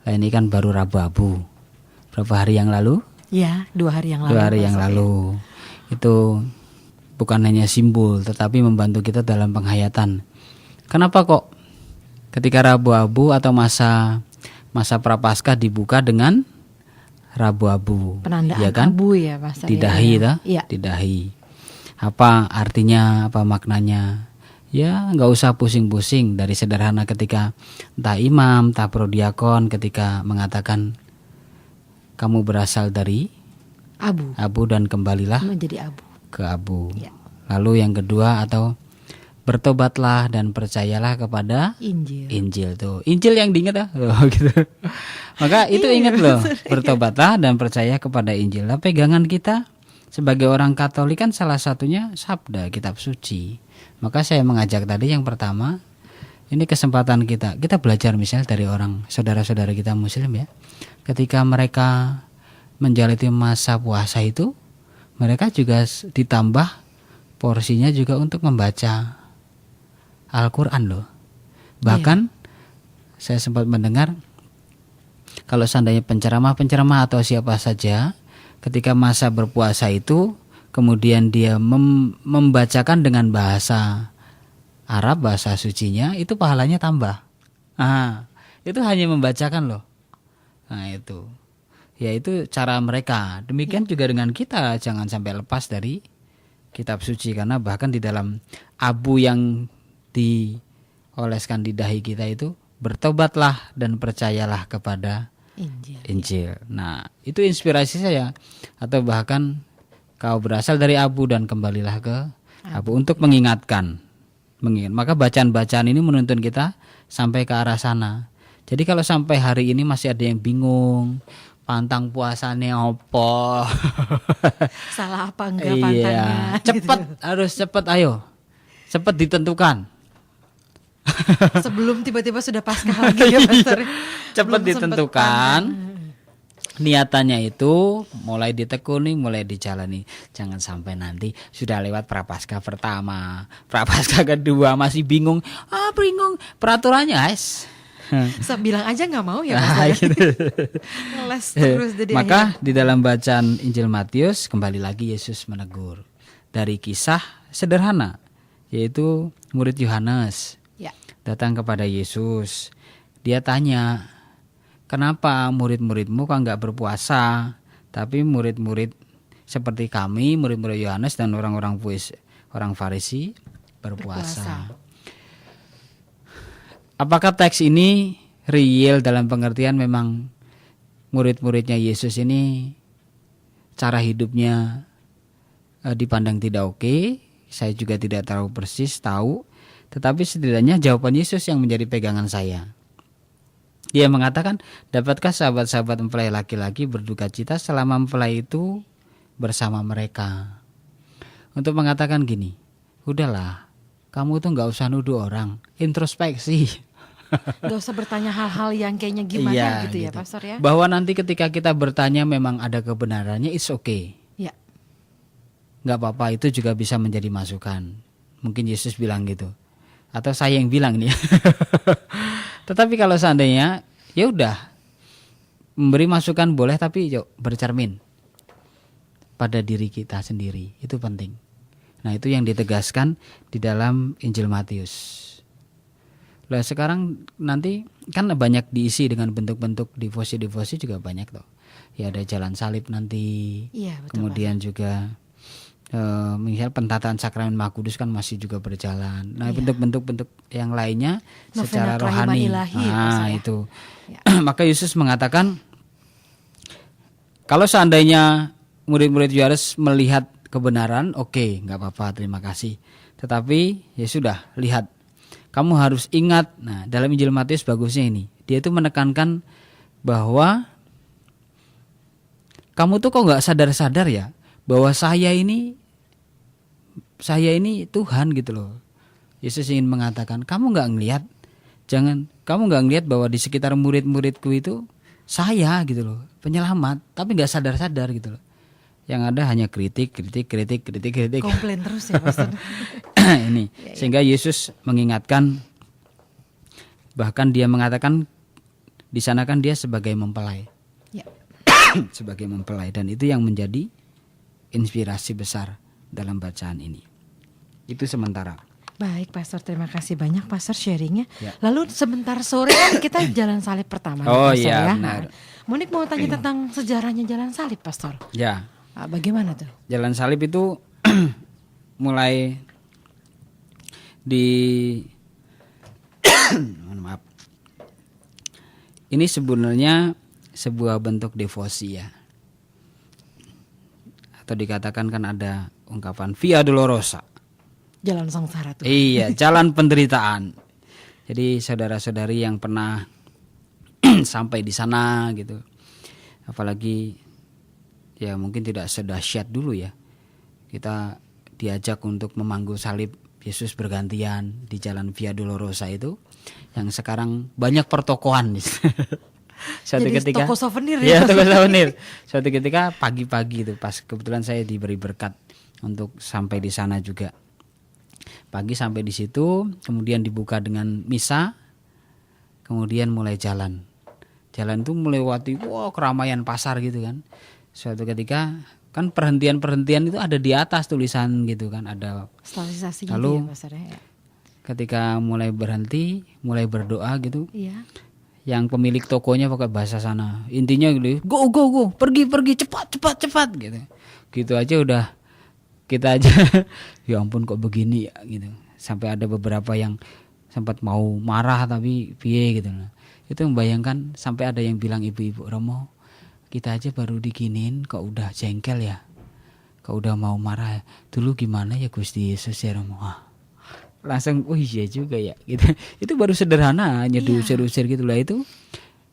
Nah ini kan baru Rabu-Abu. Berapa hari yang lalu? Ya, 2 hari yang lalu. 2 hari yang lalu. Itu bukan hanya simbol, tetapi membantu kita dalam penghayatan. Kenapa kok ketika Rabu-Abu atau masa Prapaskah dibuka dengan rabu-abu, Penandaan ya kan? abu ya Pastor. Di dahi, ya. toh? Iya. Di dahi. Apa artinya, apa maknanya? Ya nggak usah pusing-pusing. Dari sederhana ketika entah imam, entah prodiakon ketika mengatakan kamu berasal dari Abu dan kembalilah menjadi abu. ke abu. Ya. Lalu yang kedua atau bertobatlah dan percayalah kepada Injil tuh. Injil yang diingat ya. Gitu. Maka itu ingat loh, bertobatlah dan percaya kepada Injil. Nah, pegangan kita sebagai orang Katolik kan salah satunya sabda kitab suci. Maka saya mengajak tadi yang pertama, ini kesempatan kita belajar misalnya dari orang saudara-saudara kita muslim ya. Ketika mereka menjalani masa puasa itu, mereka juga ditambah porsinya juga untuk membaca Al-Quran loh. Bahkan saya sempat mendengar kalau seandainya penceramah atau siapa saja ketika masa berpuasa itu kemudian dia membacakan dengan bahasa Arab, bahasa sucinya, itu pahalanya tambah. Itu hanya membacakan loh. Nah itu, ya itu cara mereka. Demikian juga dengan kita, jangan sampai lepas dari kitab suci, karena bahkan di dalam abu yang dioleskan di dahi kita itu, bertobatlah dan percayalah kepada Injil. Nah itu inspirasi saya. Atau bahkan kau berasal dari abu dan kembalilah ke abu, untuk mengingatkan. Maka bacaan-bacaan ini menuntun kita sampai ke arah sana. Jadi kalau sampai hari ini masih ada yang bingung, pantang puasanya opo, salah apa enggak pantangnya, cepet gitu. Harus cepet, ayo cepet ditentukan. Sebelum tiba-tiba sudah Paskah lagi ya Pastor. Cepet ditentukan. Niatannya itu mulai ditekuni, mulai dijalani. Jangan sampai nanti sudah lewat prapaskah pertama, prapaskah kedua masih bingung. Bingung peraturannya, guys. Bilang aja nggak mau ya Pastor. Ngeles terus jadi. Maka di dalam bacaan Injil Matius kembali lagi Yesus menegur dari kisah sederhana, yaitu murid Yohanes datang kepada Yesus. Dia tanya, kenapa murid-muridmu kok nggak berpuasa, tapi murid-murid seperti kami, murid-murid Yohanes dan orang Farisi berpuasa. Apakah teks ini real dalam pengertian memang murid-muridnya Yesus ini cara hidupnya dipandang tidak oke? Saya juga tidak tahu persis tahu, tetapi setidaknya jawaban Yesus yang menjadi pegangan saya. Dia mengatakan, dapatkah sahabat-sahabat mempelai laki-laki berduka cita selama mempelai itu bersama mereka? Untuk mengatakan gini, udahlah, kamu tuh gak usah nuduh orang, introspeksi. Gak usah bertanya hal-hal yang kayaknya gimana gitu ya Pastor ya. Bahwa nanti ketika kita bertanya memang ada kebenarannya, it's okay. Ya. Gak apa-apa, itu juga bisa menjadi masukan. Mungkin Yesus bilang gitu. Atau saya yang bilang nih. Tetapi kalau seandainya ya udah memberi masukan boleh, tapi yuk bercermin pada diri kita sendiri, itu penting. Nah itu yang ditegaskan di dalam Injil Matius. Lah sekarang nanti kan banyak diisi dengan bentuk-bentuk devosi juga banyak tuh. Ya ada jalan salib nanti. Iya, betul, kemudian Pak. Juga misal pentataan sakramen Maha Kudus kan masih juga berjalan. Nah, bentuk-bentuk yang lainnya novena secara rohani. Ilahi, itu. Ya. Maka Yesus mengatakan kalau seandainya murid-murid Yohanes melihat kebenaran, oke, enggak apa-apa, terima kasih. Tetapi ya sudah, lihat. Kamu harus ingat. Nah, dalam Injil Matius bagusnya ini. Dia itu menekankan bahwa kamu tuh kok enggak sadar-sadar ya bahwa saya ini Tuhan gitu loh. Yesus ingin mengatakan, kamu nggak ngelihat, kamu nggak ngelihat bahwa di sekitar murid-muridku itu saya gitu loh, penyelamat, tapi nggak sadar-sadar gitu loh. Yang ada hanya kritik. Komplain terus ya Pastor. Ini sehingga Yesus mengingatkan, bahkan dia mengatakan di sana kan dia sebagai mempelai, sebagai mempelai, dan itu yang menjadi inspirasi besar dalam bacaan ini. Itu sementara. Baik Pastor, terima kasih banyak Pastor sharingnya. Ya. Lalu sebentar sore kan kita jalan salib pertama. Oh Pastor, iya, ya. benar. Monik mau tanya tentang sejarahnya jalan salib Pastor. Ya, Bagaimana tuh? jalan salib itu mulai di mohon maaf. Ini sebenarnya sebuah bentuk devosi ya. Atau dikatakan kan ada ungkapan Via Dolorosa. Jalan sengsara tuh. Iya, jalan penderitaan. Jadi saudara-saudari yang pernah sampai di sana gitu, apalagi ya mungkin tidak sedahsyat dulu ya, kita diajak untuk memanggul salib Yesus bergantian di jalan Via Dolorosa itu, yang sekarang banyak pertokoan. Suatu Jadi ketika toko souvenir ya, ya. toko souvenir. Suatu ketika pagi-pagi itu pas kebetulan saya diberi berkat untuk sampai di sana juga. Pagi sampai di situ, kemudian dibuka dengan misa, kemudian mulai jalan. Jalan itu melewati keramaian pasar gitu kan. Suatu ketika kan perhentian-perhentian itu ada di atas tulisan gitu kan, ada. Sterilisasi Lalu, gitu ya Pastor ya. Ketika mulai berhenti, mulai berdoa gitu. Iya. Yang pemilik tokonya pakai bahasa sana. Intinya gitu, go, pergi, cepat gitu. Gitu aja udah. Kita aja ya ampun kok begini ya gitu. Sampai ada beberapa yang sempat mau marah tapi piye gitu. Itu membayangkan sampai ada yang bilang, ibu-ibu, Romo, kita aja baru diginin kok udah jengkel ya, kok udah mau marah ya. Dulu gimana ya Gusti Yesus ya Romo. Langsung oh iya juga ya gitu. Itu baru sederhana, hanya diusir-usir gitu lah. Itu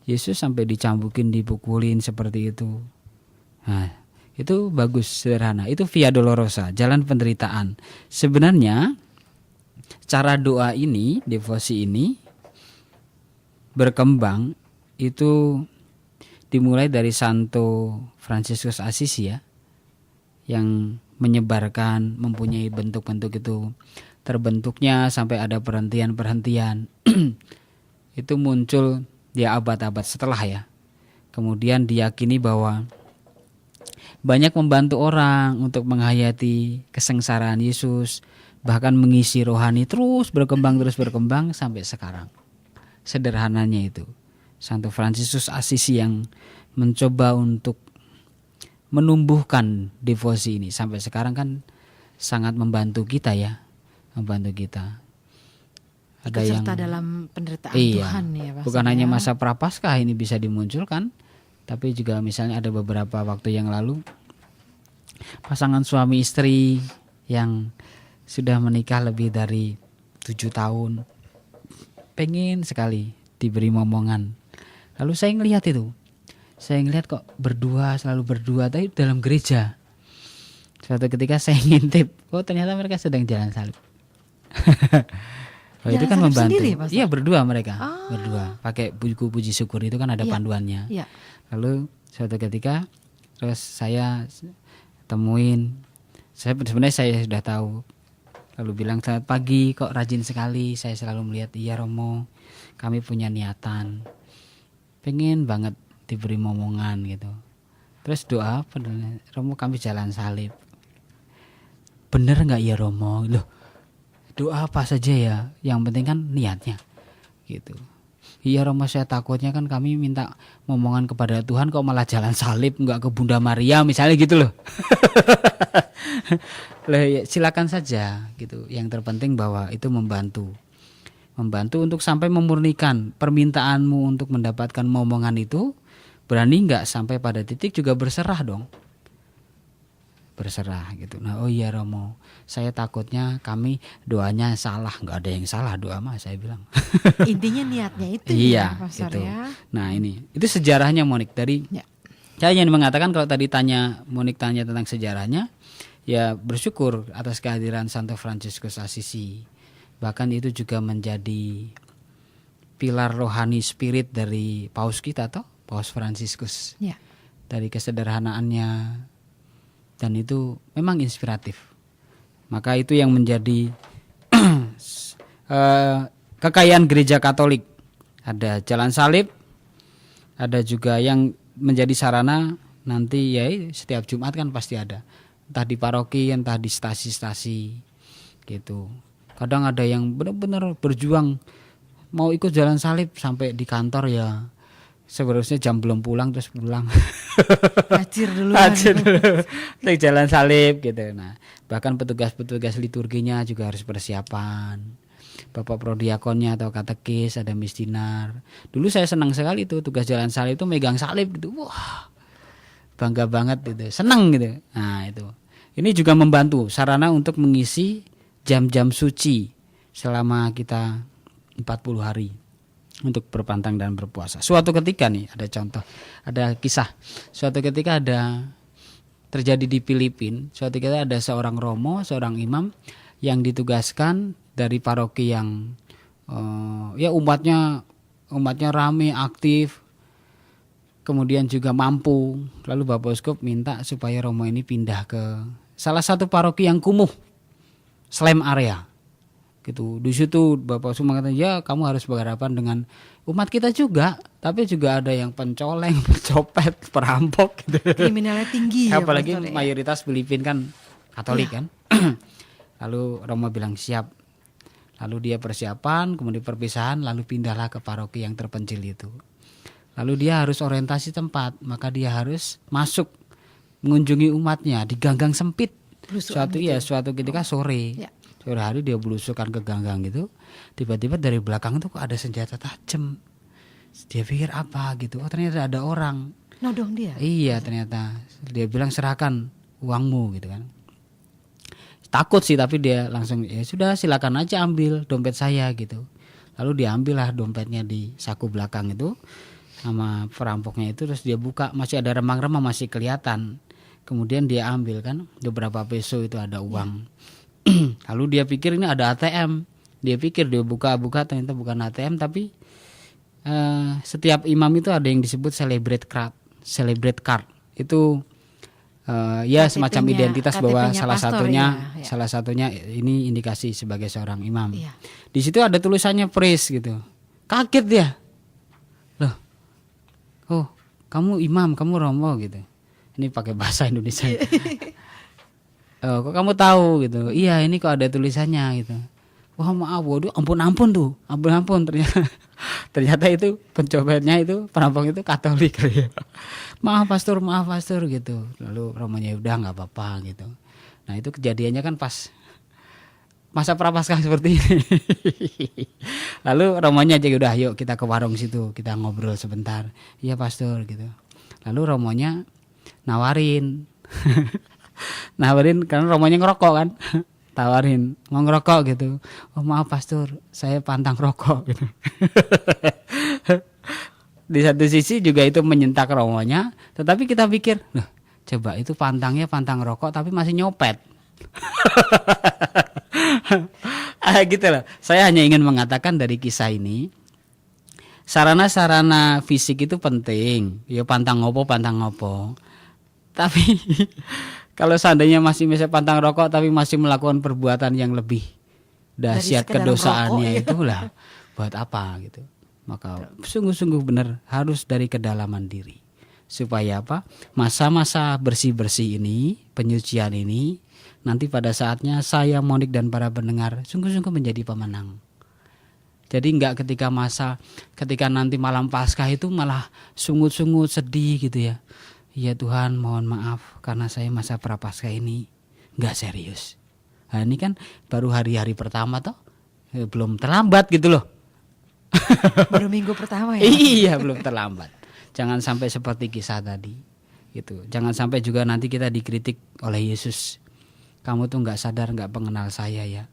Yesus sampai dicambukin, dipukulin seperti itu. Nah, itu bagus, sederhana. Itu Via Dolorosa, jalan penderitaan. Sebenarnya cara doa ini, devosi ini berkembang itu dimulai dari Santo Fransiskus Assisi ya, yang menyebarkan, mempunyai bentuk-bentuk itu. Terbentuknya sampai ada perhentian-perhentian. Itu muncul di abad-abad setelah ya. Kemudian diyakini bahwa banyak membantu orang untuk menghayati kesengsaraan Yesus, bahkan mengisi rohani terus berkembang sampai sekarang. Sederhananya itu Santo Fransiskus Assisi yang mencoba untuk menumbuhkan devosi ini sampai sekarang kan sangat membantu kita ya, membantu kita. Ada yang dalam penderitaan Tuhan ya Pastor. Bukan hanya masa Prapaskah ini bisa dimunculkan, tapi juga misalnya ada beberapa waktu yang lalu pasangan suami istri yang sudah menikah lebih dari 7 tahun pengen sekali diberi momongan. Lalu saya ngelihat itu, kok selalu berdua tapi dalam gereja. Suatu ketika saya ngintip, ternyata mereka sedang jalan salib. Itu kan membantu. Iya, berdua mereka, berdua pakai buku puji syukur itu kan ada panduannya. Iya. Lalu suatu ketika terus saya temuin, sebenarnya saya sudah tahu. Lalu bilang, selamat pagi, kok rajin sekali. Saya selalu melihat, iya Romo, kami punya niatan, pengen banget diberi momongan gitu. Terus doa apa? Romo kami jalan salib. Bener nggak ya Romo? Loh, doa apa saja ya, yang penting kan niatnya gitu. Iya Romo, saya takutnya kan kami minta momongan kepada Tuhan kok malah jalan salib, nggak ke Bunda Maria misalnya gitu loh. Ya, silakan saja gitu. Yang terpenting bahwa itu membantu untuk sampai memurnikan permintaanmu untuk mendapatkan momongan itu. Berani nggak sampai pada titik juga berserah dong. Berserah gitu. Nah, oh iya Romo, saya takutnya kami doanya salah. Nggak ada yang salah doa mah, saya bilang. Intinya niatnya itu iya, ya Pastor gitu. ya. Nah itu sejarahnya Monik. Dari saya ingin mengatakan kalau tadi Monik tanya tentang sejarahnya, ya bersyukur atas kehadiran Santo Fransiskus Assisi. Bahkan itu juga menjadi pilar rohani spirit dari Paus kita Paus Fransiskus. Ya. Dari kesederhanaannya. Dan itu memang inspiratif. Maka itu yang menjadi kekayaan gereja Katolik. Ada jalan salib, ada juga yang menjadi sarana nanti ya setiap Jumat kan pasti ada. Entah di paroki, entah di stasi-stasi gitu. Kadang ada yang benar-benar berjuang mau ikut jalan salib sampai di kantor ya sebenarnya jam belum pulang terus pulang. Hajir dulu. Untuk jalan salib gitu. Nah, bahkan petugas-petugas liturginya juga harus persiapan. Bapak prodiakonnya atau katekis, ada misdinar. Dulu saya senang sekali itu tugas jalan salib itu megang salib gitu. Wah, bangga banget gitu, senang gitu. Nah itu, ini juga membantu sarana untuk mengisi jam-jam suci selama kita 40 hari untuk berpantang dan berpuasa. Suatu ketika nih ada contoh, ada kisah. Suatu ketika ada terjadi di Filipina. Suatu ketika ada seorang romo, seorang imam yang ditugaskan dari paroki yang ya umatnya rame, aktif, kemudian juga mampu. Lalu Bapak Uskup minta supaya romo ini pindah ke salah satu paroki yang kumuh, slum area. Gitu. Di situ Bapak Uskup mengatakan, ya kamu harus berhadapan dengan umat kita juga, tapi juga ada yang pencoleng, pencopet, perampok gitu. Kriminalnya tinggi ya. Apalagi Pastor, mayoritas Filipina kan Katolik kan. Lalu romo bilang siap. Lalu dia persiapan, kemudian perpisahan, lalu pindahlah ke paroki yang terpencil itu. Lalu dia harus orientasi tempat, maka dia harus masuk mengunjungi umatnya di ganggang sempit. Suatu ketika sore. Ya. Sore hari dia belusukan ke ganggang gitu. Tiba-tiba dari belakang itu kok ada senjata tajam. Dia pikir apa gitu. Oh ternyata ada orang. Nodong dia. Iya ternyata. Dia bilang serahkan uangmu gitu kan. Takut sih tapi dia langsung ya sudah silakan aja ambil dompet saya gitu. Lalu diambillah dompetnya di saku belakang itu sama perampoknya itu, terus dia buka masih ada remang-remang masih kelihatan. Kemudian dia ambil kan beberapa peso itu ada uang. Lalu dia pikir ini ada ATM. Dia pikir dia buka-buka ternyata bukan ATM tapi setiap imam itu ada yang disebut celebrate card. Itu ya semacam identitas bahwa salah satunya ini indikasi sebagai seorang imam. Iya. Di situ ada tulisannya priest gitu. Kaget dia. Loh. Oh, kamu imam, kamu romo gitu. Ini pakai bahasa Indonesia. Oh, kok kamu tahu gitu. Iya, ini kok ada tulisannya gitu. Wah, maaf, waduh, ampun tuh. Ampun ternyata itu pencopetnya itu perampok itu Katolik ya. Maaf pastor gitu. Lalu romonya udah nggak apa-apa gitu. Nah itu kejadiannya kan pas masa prapaskah seperti ini. Lalu romonya aja udah yuk kita ke warung situ kita ngobrol sebentar. Iya pastor gitu. Lalu romonya nawarin karena romonya ngerokok kan. Tawarin mau ngerokok gitu. Oh maaf pastor saya pantang rokok gitu. Di satu sisi juga itu menyentak romonya, tetapi kita pikir, loh, coba itu pantang rokok tapi masih nyopet. Gitu loh. Saya hanya ingin mengatakan dari kisah ini, sarana-sarana fisik itu penting. Ya pantang ngopo. Tapi kalau seandainya masih bisa pantang rokok tapi masih melakukan perbuatan yang lebih dahsyat kedosaannya itulah buat apa gitu. Maka sungguh-sungguh benar harus dari kedalaman diri. Supaya apa? Masa-masa bersih-bersih ini, penyucian ini, nanti pada saatnya saya, Monik dan para pendengar sungguh-sungguh menjadi pemenang. Jadi enggak ketika nanti malam Paskah itu malah sungut-sungut sedih gitu ya. Ya Tuhan mohon maaf karena saya masa prapaskah ini enggak serius. Nah ini kan baru hari-hari pertama toh, belum terlambat gitu loh. Baru minggu pertama ya. Iya belum terlambat. Jangan sampai seperti kisah tadi gitu. Jangan sampai juga nanti kita dikritik oleh Yesus. Kamu tuh enggak sadar, enggak mengenal saya ya.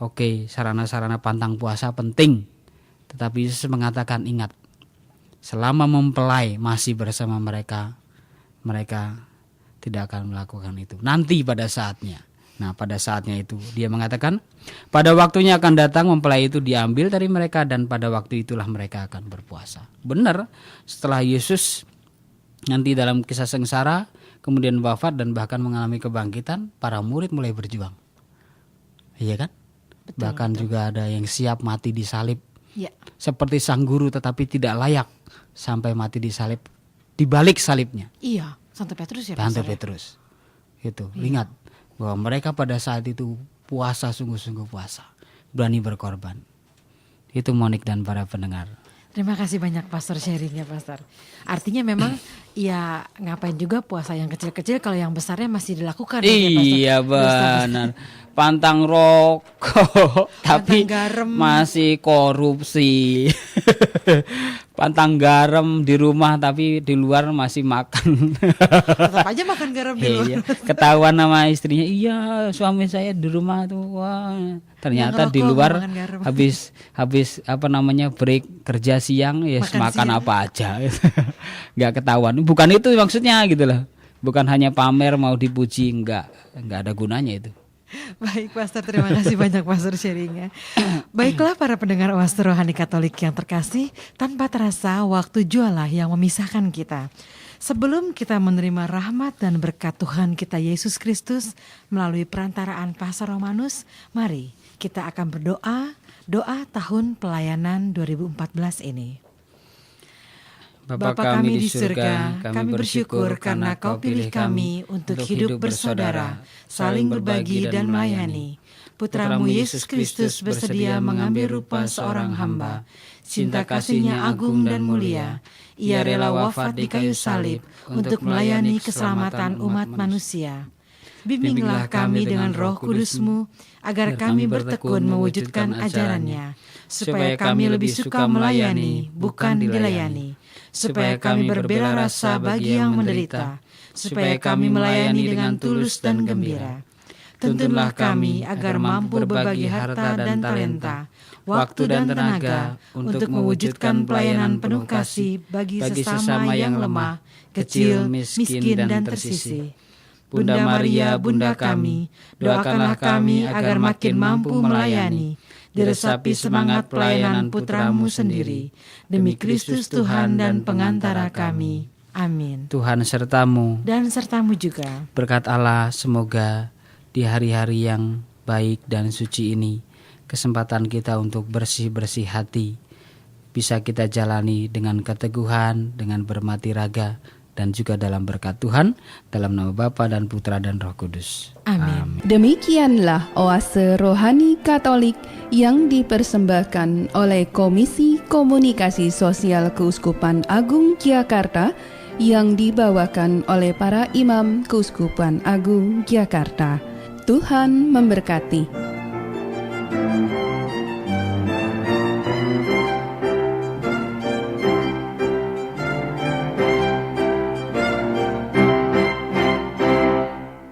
Oke, sarana-sarana pantang puasa penting. Tetapi Yesus mengatakan ingat, selama mempelai masih bersama mereka tidak akan melakukan itu. Nanti pada saatnya. Nah pada saatnya itu dia mengatakan pada waktunya akan datang mempelai itu diambil dari mereka dan pada waktu itulah mereka akan berpuasa. Benar, setelah Yesus nanti dalam kisah sengsara kemudian wafat dan bahkan mengalami kebangkitan, para murid mulai berjuang. Iya kan? Betul, bahkan betul. Juga ada yang siap mati disalib ya. Seperti sang guru tetapi tidak layak sampai mati disalib dibalik salibnya. Iya, Santo Petrus ya. Santo Petrus. Itu, iya. Ingat bahwa mereka pada saat itu puasa sungguh-sungguh puasa. berani berkorban. Itu Monik dan para pendengar. Terima kasih banyak Pastor sharingnya Pastor. Artinya memang ya ngapain juga puasa yang kecil-kecil kalau yang besarnya masih dilakukan. Iya benar. Pantang rokok tapi garam. masih korupsi. Pantang garam di rumah tapi di luar masih makan. Tetap aja makan garam di luar. Iya. Ketahuan sama istrinya, iya suami saya di rumah tuh, wah ternyata di luar habis break kerja siang ya makan apa aja. Nggak ketahuan. Bukan itu maksudnya gitu loh. Bukan hanya pamer mau dipuji, nggak ada gunanya itu. Baik Pastor, terima kasih banyak Pastor sharingnya. Baiklah para pendengar Oase Rohani Katolik yang terkasih, tanpa terasa waktu jualah yang memisahkan kita. Sebelum kita menerima rahmat dan berkat Tuhan kita Yesus Kristus melalui perantaraan Pastor Romanus, mari kita akan berdoa, doa tahun pelayanan 2014 ini. Bapa kami di surga, kami bersyukur karena Kau pilih kami untuk hidup bersaudara, saling berbagi dan melayani. Putra-Mu Yesus Kristus bersedia mengambil rupa seorang hamba. Cinta kasih-Nya agung dan mulia. Ia rela wafat di kayu salib untuk melayani keselamatan umat manusia. Bimbinglah kami dengan Roh Kudus-Mu, agar kami bertekun mewujudkan ajaran-Nya, supaya kami lebih suka melayani, bukan dilayani, supaya kami berbela rasa bagi yang menderita, supaya kami melayani dengan tulus dan gembira. Tuntunlah kami agar mampu berbagi harta dan talenta, waktu dan tenaga untuk mewujudkan pelayanan penuh kasih bagi sesama yang lemah, kecil, miskin, dan tersisih. Bunda Maria, Bunda kami, doakanlah kami agar makin mampu melayani, diresapi semangat pelayanan Putra-Mu sendiri, demi Kristus Tuhan dan pengantara kami. Amin. Tuhan sertamu Dan sertamu juga. Berkat Allah semoga di hari-hari yang baik dan suci ini, kesempatan kita untuk bersih-bersih hati bisa kita jalani dengan keteguhan, dengan bermati raga, dan juga dalam berkat Tuhan, dalam nama Bapa dan Putra dan Roh Kudus. Amin. Demikianlah Oase Rohani Katolik yang dipersembahkan oleh Komisi Komunikasi Sosial Keuskupan Agung Jakarta yang dibawakan oleh para imam Keuskupan Agung Jakarta. Tuhan memberkati.